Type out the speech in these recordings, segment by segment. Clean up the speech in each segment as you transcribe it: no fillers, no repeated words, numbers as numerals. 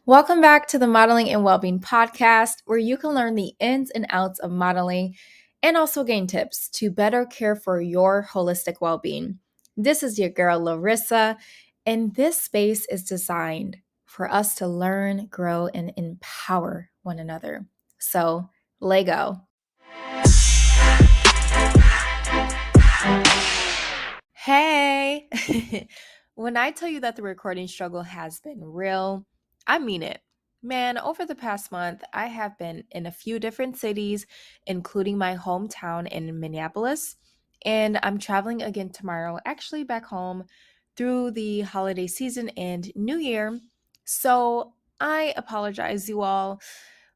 Welcome back to the Modeling and Wellbeing podcast, where you can learn the ins and outs of modeling and also gain tips to better care for your holistic well being. This is your girl, Larissa, and this space is designed for us to learn, grow, and empower one another. So, Lego. Hey! When I tell you that the recording struggle has been real, I mean it. Man, over the past month, I have been in a few different cities, including my hometown in Minneapolis, and I'm traveling again tomorrow, actually back home through the holiday season and New Year. So I apologize, you all.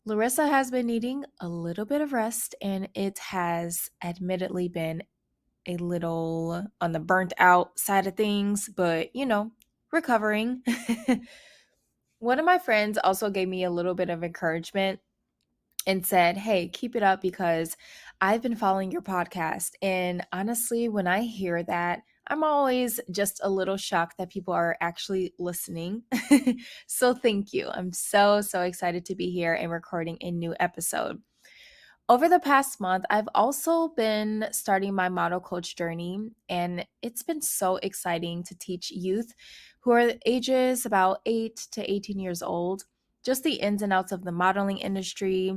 Larissa has been needing a little bit of rest, and it has admittedly been a little on the burnt out side of things, but recovering. One of my friends also gave me a little bit of encouragement and said, "Hey, keep it up because I've been following your podcast." And honestly, when I hear that, I'm always just a little shocked that people are actually listening. So thank you. I'm so excited to be here and recording a new episode. Over the past month, I've also been starting my model coach journey, and it's been so exciting to teach youth who are ages about 8 to 18 years old just the ins and outs of the modeling industry.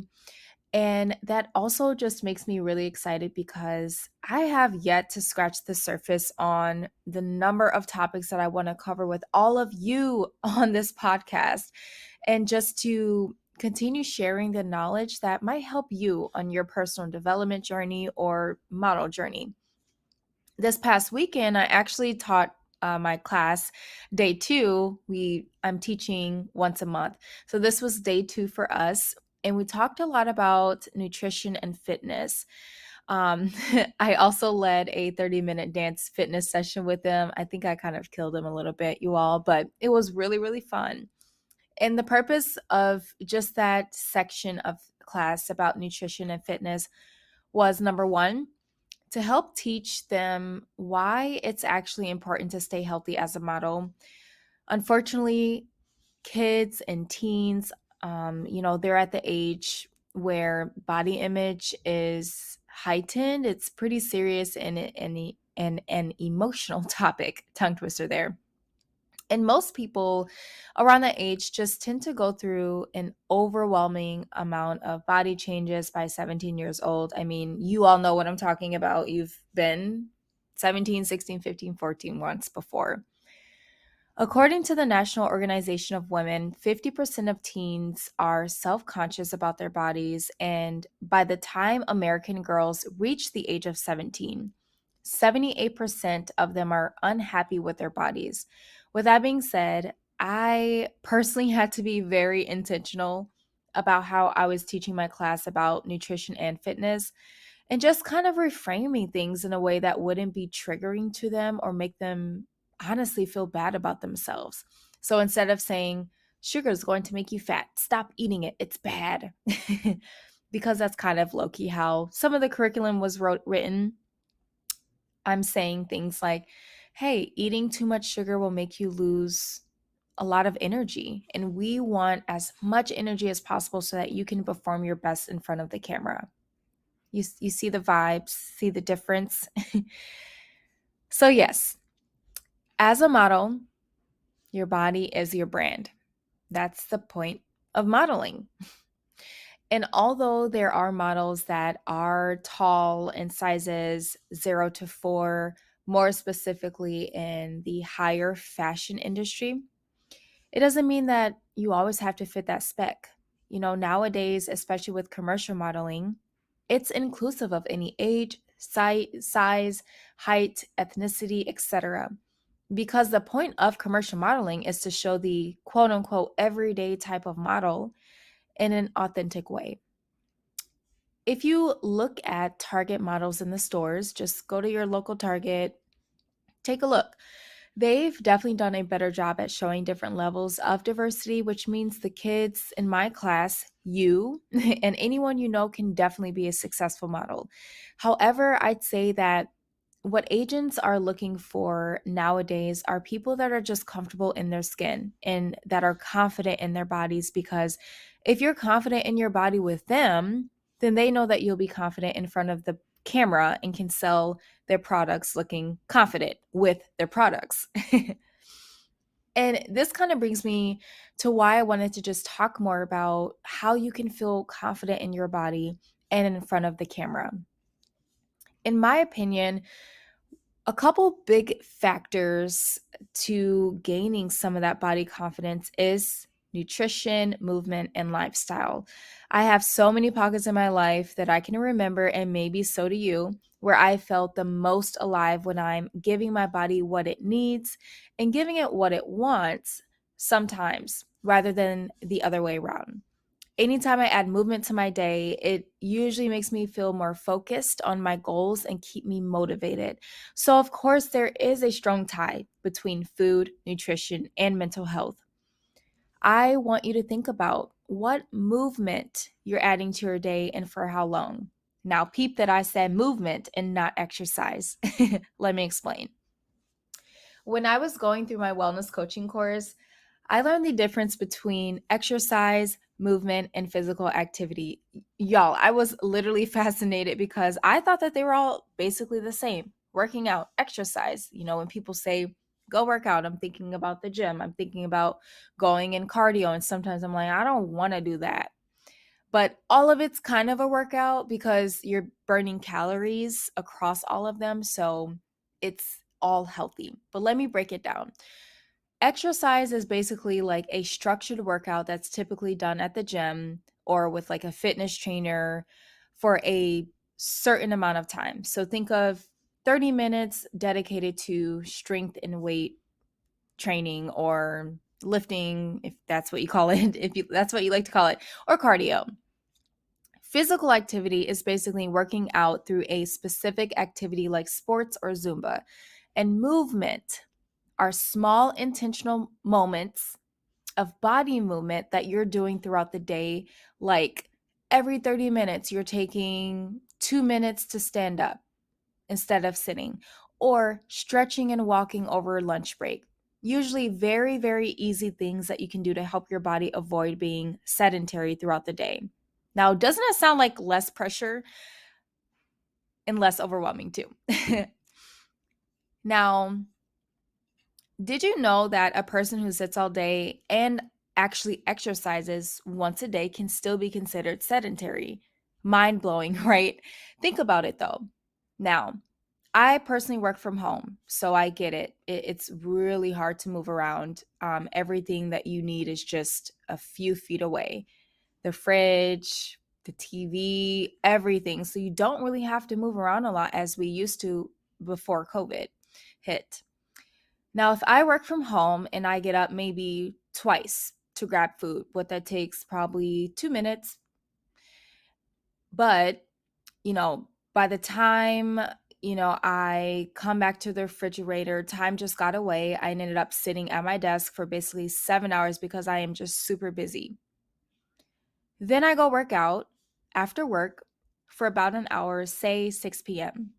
And that also just makes me really excited because I have yet to scratch the surface on the number of topics that I want to cover with all of you on this podcast, and just to continue sharing the knowledge that might help you on your personal development journey or model journey. This past weekend, I actually taught my class day two. I'm teaching once a month, so this was day two for us, and we talked a lot about nutrition and fitness. Um, I also led a 30-minute dance fitness session with them. I think I kind of killed them a little bit, you all, but it was really fun. And the purpose of just that section of class about nutrition and fitness was number one, to help teach them why it's actually important to stay healthy as a model. Unfortunately, kids and teens, they're at the age where body image is heightened. It's pretty serious and an emotional topic, tongue twister there. And most people around that age just tend to go through an overwhelming amount of body changes by 17 years old. I mean, you all know what I'm talking about. You've been 17, 16, 15, 14 once before. According to the National Organization of Women, 50% of teens are self conscious about their bodies. And by the time American girls reach the age of 17, 78% of them are unhappy with their bodies. With that being said, I personally had to be very intentional about how I was teaching my class about nutrition and fitness, and just kind of reframing things in a way that wouldn't be triggering to them or make them honestly feel bad about themselves. So instead of saying, sugar is going to make you fat, stop eating it, it's bad. Because that's kind of low key how some of the curriculum was written. I'm saying things like, hey, eating too much sugar will make you lose a lot of energy. And we want as much energy as possible so that you can perform your best in front of the camera. You see the vibes, see the difference. So, yes, as a model, your body is your brand. That's the point of modeling. And although there are models that are tall in sizes 0 to 4, more specifically in the higher fashion industry, it doesn't mean that you always have to fit that spec. Nowadays, especially with commercial modeling, it's inclusive of any age, size, height, ethnicity, etc. Because the point of commercial modeling is to show the quote unquote everyday type of model in an authentic way. If you look at Target models in the stores, just go to your local Target, take a look. They've definitely done a better job at showing different levels of diversity, which means the kids in my class, you, and anyone you know can definitely be a successful model. However, I'd say that What agents are looking for nowadays are people that are just comfortable in their skin and that are confident in their bodies, because if you're confident in your body with them, then they know that you'll be confident in front of the camera and can sell their products looking confident with their products. And this kind of brings me to why I wanted to just talk more about how you can feel confident in your body and in front of the camera. In my opinion, a couple big factors to gaining some of that body confidence is nutrition, movement, and lifestyle. I have so many pockets in my life that I can remember, and maybe so do you, where I felt the most alive when I'm giving my body what it needs and giving it what it wants sometimes rather than the other way around. Anytime I add movement to my day, it usually makes me feel more focused on my goals and keep me motivated. So, of course, there is a strong tie between food, nutrition, and mental health. I want you to think about what movement you're adding to your day and for how long. Now, peep that I said movement and not exercise. Let me explain. When I was going through my wellness coaching course, I learned the difference between exercise, movement, and physical activity. Y'all, I was literally fascinated because I thought that they were all basically the same: working out, exercise. When people say, go work out, I'm thinking about the gym, I'm thinking about going in cardio. And sometimes I'm like, I don't want to do that. But all of it's kind of a workout because you're burning calories across all of them. So it's all healthy. But let me break it down. Exercise is basically like a structured workout that's typically done at the gym or with like a fitness trainer for a certain amount of time. So think of 30 minutes dedicated to strength and weight training or lifting, if that's what you call it, if that's what you like to call it, or cardio. Physical activity is basically working out through a specific activity like sports or Zumba. And movement are small intentional moments of body movement that you're doing throughout the day. Like every 30 minutes, you're taking 2 minutes to stand up instead of sitting, or stretching and walking over lunch break. Usually, very, very easy things that you can do to help your body avoid being sedentary throughout the day. Now, doesn't it sound like less pressure and less overwhelming too? Now, did you know that a person who sits all day and actually exercises once a day can still be considered sedentary? Mind blowing, right? Think about it though. Now, I personally work from home, so I get it. It's really hard to move around. Everything that you need is just a few feet away: the fridge, the TV, everything. So you don't really have to move around a lot as we used to before COVID hit. Now, if I work from home and I get up maybe twice to grab food, what that takes probably 2 minutes. But, by the time, I come back to the refrigerator, time just got away. I ended up sitting at my desk for basically 7 hours because I am just super busy. Then I go work out after work for about an hour, say 6 p.m.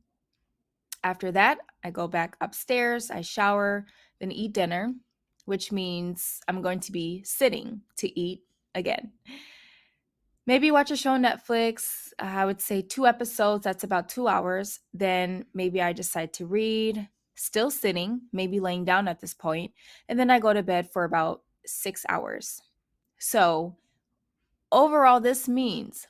After that, I go back upstairs, I shower, then eat dinner, which means I'm going to be sitting to eat again. Maybe watch a show on Netflix. I would say 2 episodes, that's about 2 hours. Then maybe I decide to read, still sitting, maybe laying down at this point. And then I go to bed for about 6 hours. So overall, this means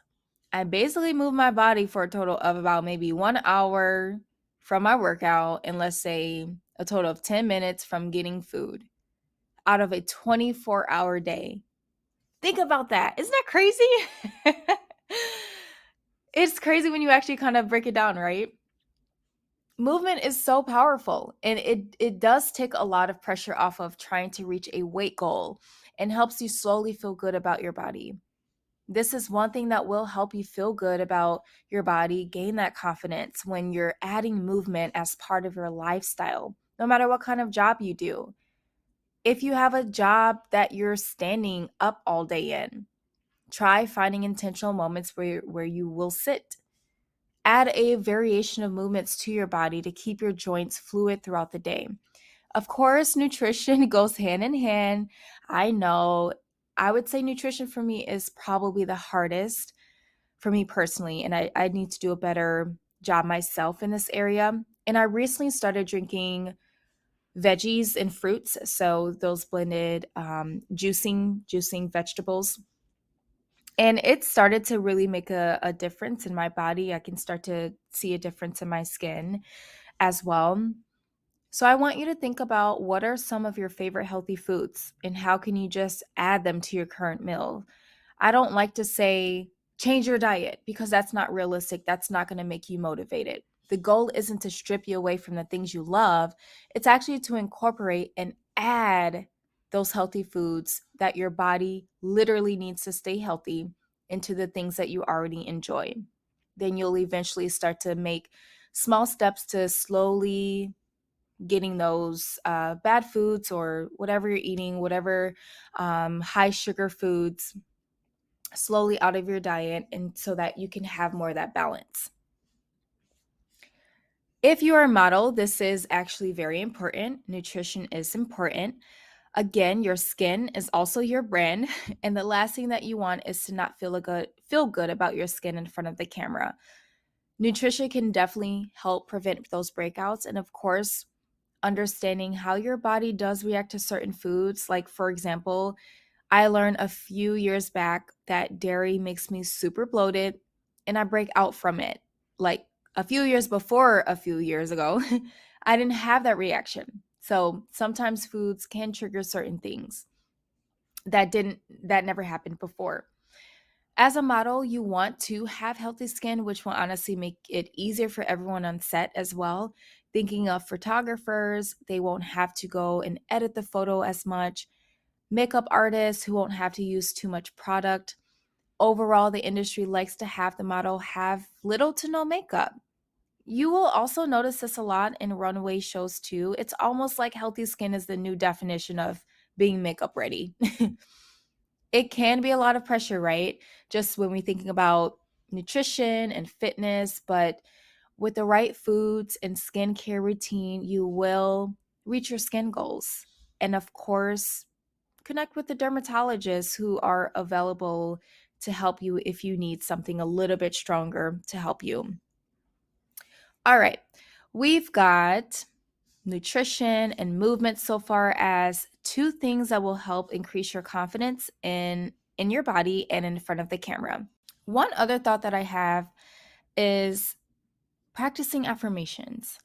I basically move my body for a total of about maybe 1 hour from my workout, and let's say a total of 10 minutes from getting food out of a 24-hour day. Think about that. Isn't that crazy? It's crazy when you actually kind of break it down, right? Movement is so powerful, and it does take a lot of pressure off of trying to reach a weight goal and helps you slowly feel good about your body. This is one thing that will help you feel good about your body, gain that confidence when you're adding movement as part of your lifestyle, no matter what kind of job you do. If you have a job that you're standing up all day in, try finding intentional moments where you will sit. Add a variation of movements to your body to keep your joints fluid throughout the day. Of course, nutrition goes hand in hand. I know. I would say nutrition for me is probably the hardest for me personally, and I need to do a better job myself in this area. And I recently started drinking veggies and fruits, so those blended juicing vegetables, and it started to really make a difference in my body. I can start to see a difference in my skin as well. So I want you to think about what are some of your favorite healthy foods and how can you just add them to your current meal. I don't like to say change your diet because that's not realistic. That's not going to make you motivated. The goal isn't to strip you away from the things you love, it's actually to incorporate and add those healthy foods that your body literally needs to stay healthy into the things that you already enjoy. Then you'll eventually start to make small steps to slowly getting those bad foods or whatever you're eating, whatever high sugar foods slowly out of your diet, and so that you can have more of that balance. If you are a model, this is actually very important. Nutrition is important. Again, your skin is also your brand, and the last thing that you want is to not feel good about your skin in front of the camera. Nutrition can definitely help prevent those breakouts, and of course, understanding how your body does react to certain foods. Like, for example, I learned a few years back that dairy makes me super bloated and I break out from it. Like a few years before, a few years ago, I didn't have that reaction. So sometimes foods can trigger certain things that never happened before. As a model, you want to have healthy skin, which will honestly make it easier for everyone on set as well. Thinking of photographers, they won't have to go and edit the photo as much. Makeup artists who won't have to use too much product. Overall, the industry likes to have the model have little to no makeup. You will also notice this a lot in runway shows too. It's almost like healthy skin is the new definition of being makeup ready. It can be a lot of pressure, right? Just when we're thinking about nutrition and fitness, but with the right foods and skincare routine, you will reach your skin goals. And of course, connect with the dermatologists who are available to help you if you need something a little bit stronger to help you. All right, we've got nutrition and movement so far as two things that will help increase your confidence in your body and in front of the camera. One other thought that I have is practicing affirmations.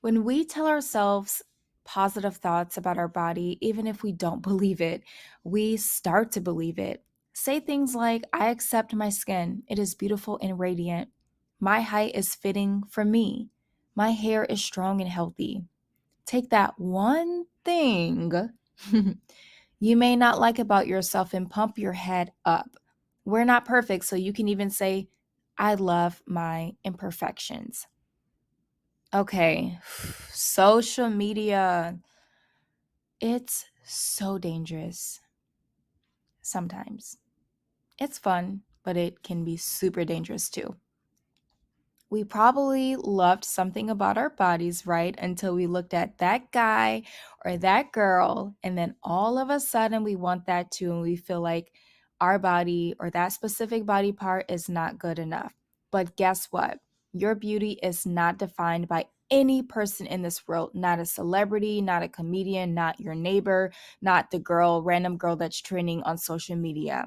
When we tell ourselves positive thoughts about our body, even if we don't believe it, we start to believe it. Say things like, I accept my skin. It is beautiful and radiant. My height is fitting for me. My hair is strong and healthy. Take that one thing you may not like about yourself and pump your head up. We're not perfect, so you can even say, I love my imperfections. Okay, social media, it's so dangerous sometimes. It's fun, but it can be super dangerous too. We probably loved something about our bodies, right? Until we looked at that guy or that girl, and then all of a sudden we want that too, and we feel like our body or that specific body part is not good enough. But guess what? Your beauty is not defined by any person in this world, not a celebrity, not a comedian, not your neighbor, not the random girl that's trending on social media.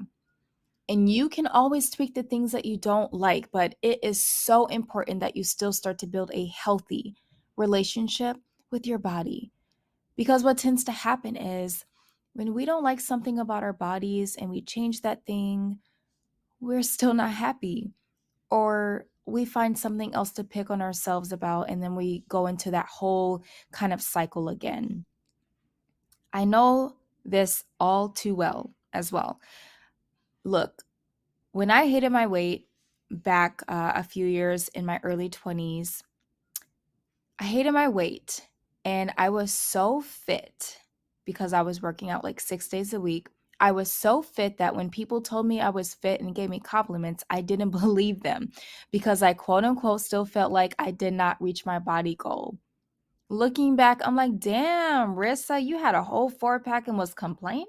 And you can always tweak the things that you don't like, but it is so important that you still start to build a healthy relationship with your body. Because what tends to happen is when we don't like something about our bodies and we change that thing, we're still not happy. Or we find something else to pick on ourselves about, and then we go into that whole kind of cycle again. I know this all too well as well. Look, when I hated my weight back a few years in my early 20s, I hated my weight and I was so fit because I was working out like 6 days a week. I was so fit that when people told me I was fit and gave me compliments, I didn't believe them because I quote unquote still felt like I did not reach my body goal. Looking back, I'm like, damn, Rissa, you had a whole 4 pack and was complaining?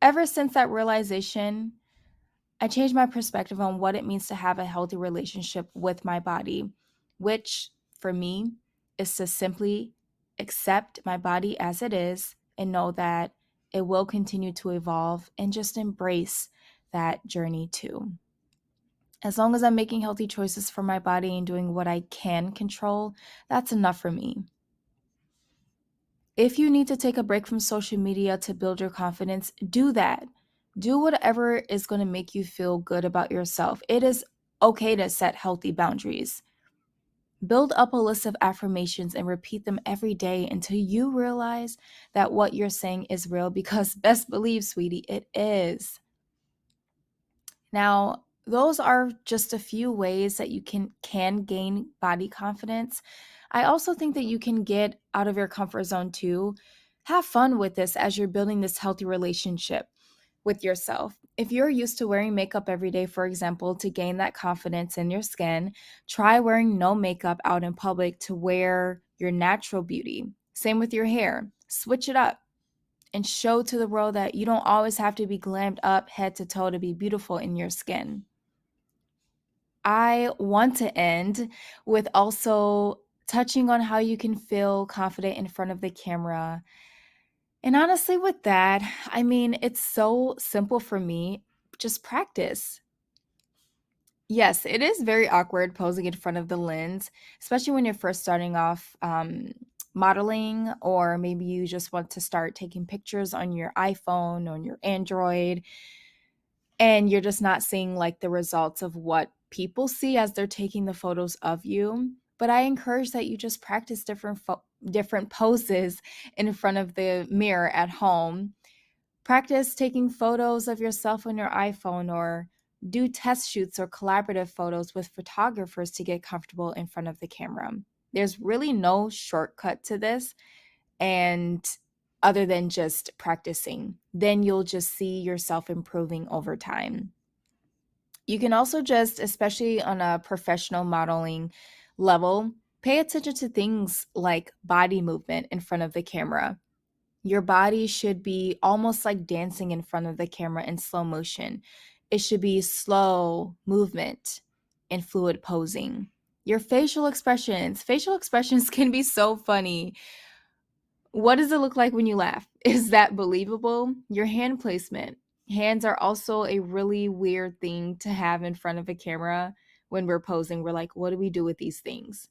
Ever since that realization, I changed my perspective on what it means to have a healthy relationship with my body, which for me is to simply accept my body as it is and know that it will continue to evolve and just embrace that journey too. As long as I'm making healthy choices for my body and doing what I can control, that's enough for me. If you need to take a break from social media to build your confidence, do that. Do whatever is going to make you feel good about yourself. It is okay to set healthy boundaries. Build up a list of affirmations and repeat them every day until you realize that what you're saying is real because best believe, sweetie, it is. Now, those are just a few ways that you can gain body confidence. I also think that you can get out of your comfort zone too. Have fun with this as you're building this healthy relationship with yourself. If you're used to wearing makeup every day, for example, to gain that confidence in your skin, try wearing no makeup out in public to wear your natural beauty. Same with your hair. Switch it up and show to the world that you don't always have to be glammed up head to toe to be beautiful in your skin. I want to end with also touching on how you can feel confident in front of the camera. And honestly, with that, I mean, it's so simple for me. Just practice. Yes, it is very awkward posing in front of the lens, especially when you're first starting off modeling, or maybe you just want to start taking pictures on your iPhone, on your Android, and you're just not seeing like the results of what people see as they're taking the photos of you. But I encourage that you just practice different poses in front of the mirror at home. Practice taking photos of yourself on your iPhone, or do test shoots or collaborative photos with photographers to get comfortable in front of the camera. There's really no shortcut to this, and other than just practicing, then you'll just see yourself improving over time. You can also just, especially on a professional modeling level, pay attention to things like body movement in front of the camera. Your body should be almost like dancing in front of the camera in slow motion. It should be slow movement and fluid posing. Your facial expressions can be so funny. What does it look like when you laugh? Is that believable? Your hand placement. Hands are also a really weird thing to have in front of a camera when we're posing. We're like, what do we do with these things?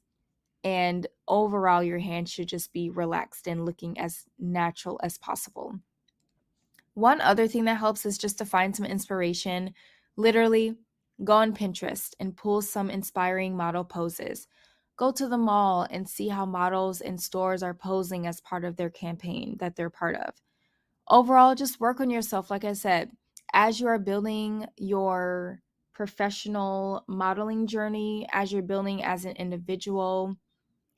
And overall, your hand should just be relaxed and looking as natural as possible. One other thing that helps is just to find some inspiration. Literally, go on Pinterest and pull some inspiring model poses. Go to the mall and see how models in stores are posing as part of their campaign that they're part of. Overall, just work on yourself. Like I said, as you are building your professional modeling journey, as you're building as an individual,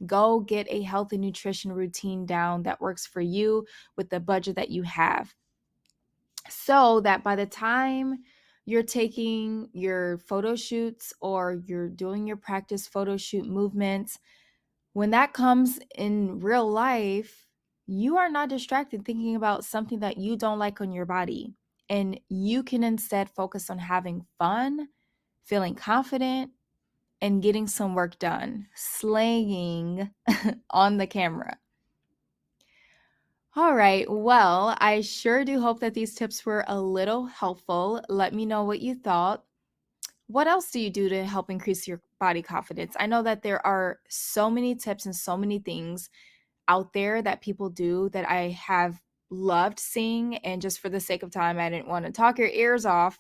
go get a health and nutrition routine down that works for you with the budget that you have, so that by the time you're taking your photo shoots or you're doing your practice photo shoot movements, when that comes in real life, you are not distracted thinking about something that you don't like on your body. And you can instead focus on having fun, feeling confident, and getting some work done, slaying on the camera. All right. Well, I sure do hope that these tips were a little helpful. Let me know what you thought. What else do you do to help increase your body confidence? I know that there are so many tips and so many things out there that people do that I have loved seeing. And just for the sake of time, I didn't want to talk your ears off.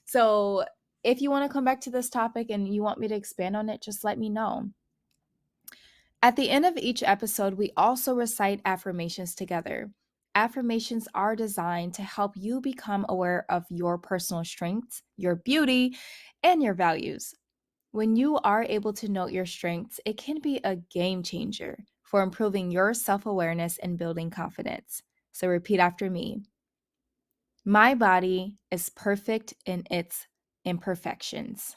So if you want to come back to this topic and you want me to expand on it, just let me know. At the end of each episode, we also recite affirmations together. Affirmations are designed to help you become aware of your personal strengths, your beauty, and your values. When you are able to note your strengths, it can be a game changer for improving your self awareness and building confidence. So repeat after me. My body is perfect in its imperfections.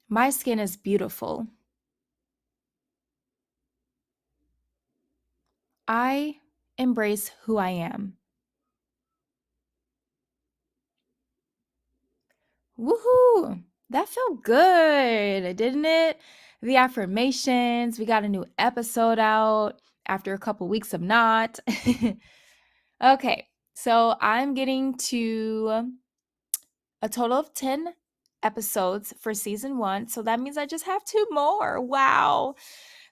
My skin is beautiful. I embrace who I am. Woohoo! That felt good, didn't it? The affirmations, we got a new episode out after a couple weeks of not. Okay, so I'm getting to a total of 10 episodes for season 1. So that means I just have 2 more. Wow.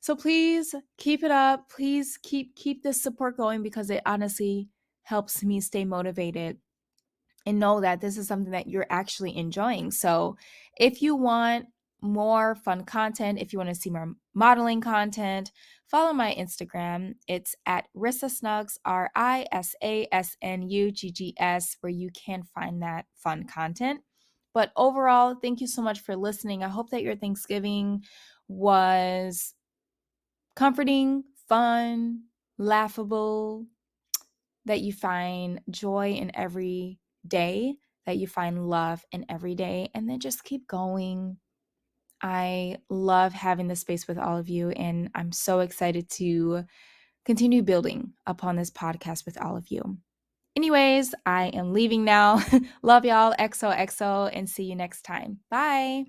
So please keep it up. Please keep this support going because it honestly helps me stay motivated and know that this is something that you're actually enjoying. So, if you want more fun content, if you want to see more modeling content, follow my Instagram. It's at Rissa Snugs, RISASNUGGS, where you can find that fun content. But overall, thank you so much for listening. I hope that your Thanksgiving was comforting, fun, laughable, that you find joy in every day, that you find love in every day, and then just keep going. I love having this space with all of you, and I'm so excited to continue building upon this podcast with all of you. Anyways, I am leaving now. Love y'all. XOXO, and see you next time. Bye.